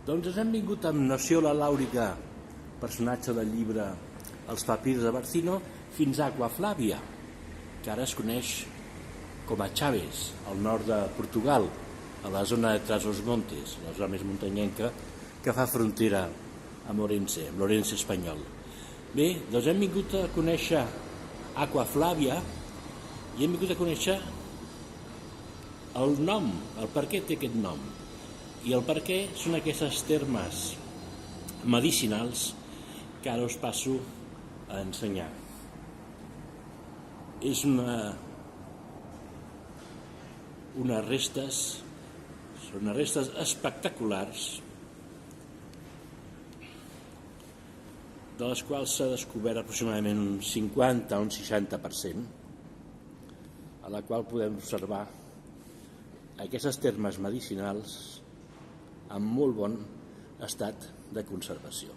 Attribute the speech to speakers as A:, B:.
A: Doncs ens hem vingut amb Nociola Làurica, personatge del llibre Els papirs de Barcino, fins a Aquaflàvia, que ara es coneix com a Chaves, al nord de Portugal, a la zona de Trás-os-Montes, la zona més muntanyenca que fa frontera amb Orense, amb l'Orense espanyol. Bé, doncs hem vingut a conèixer Aquaflàvia i hem vingut a conèixer el nom, el per què té aquest nom i el per què són aquestes termes medicinals que ara us passo a ensenyar. És unes restes espectaculars de les quals s'ha descobert aproximadament un 50 o un 60%, a la qual podem observar aquestes termes medicinals en molt bon estat de conservació.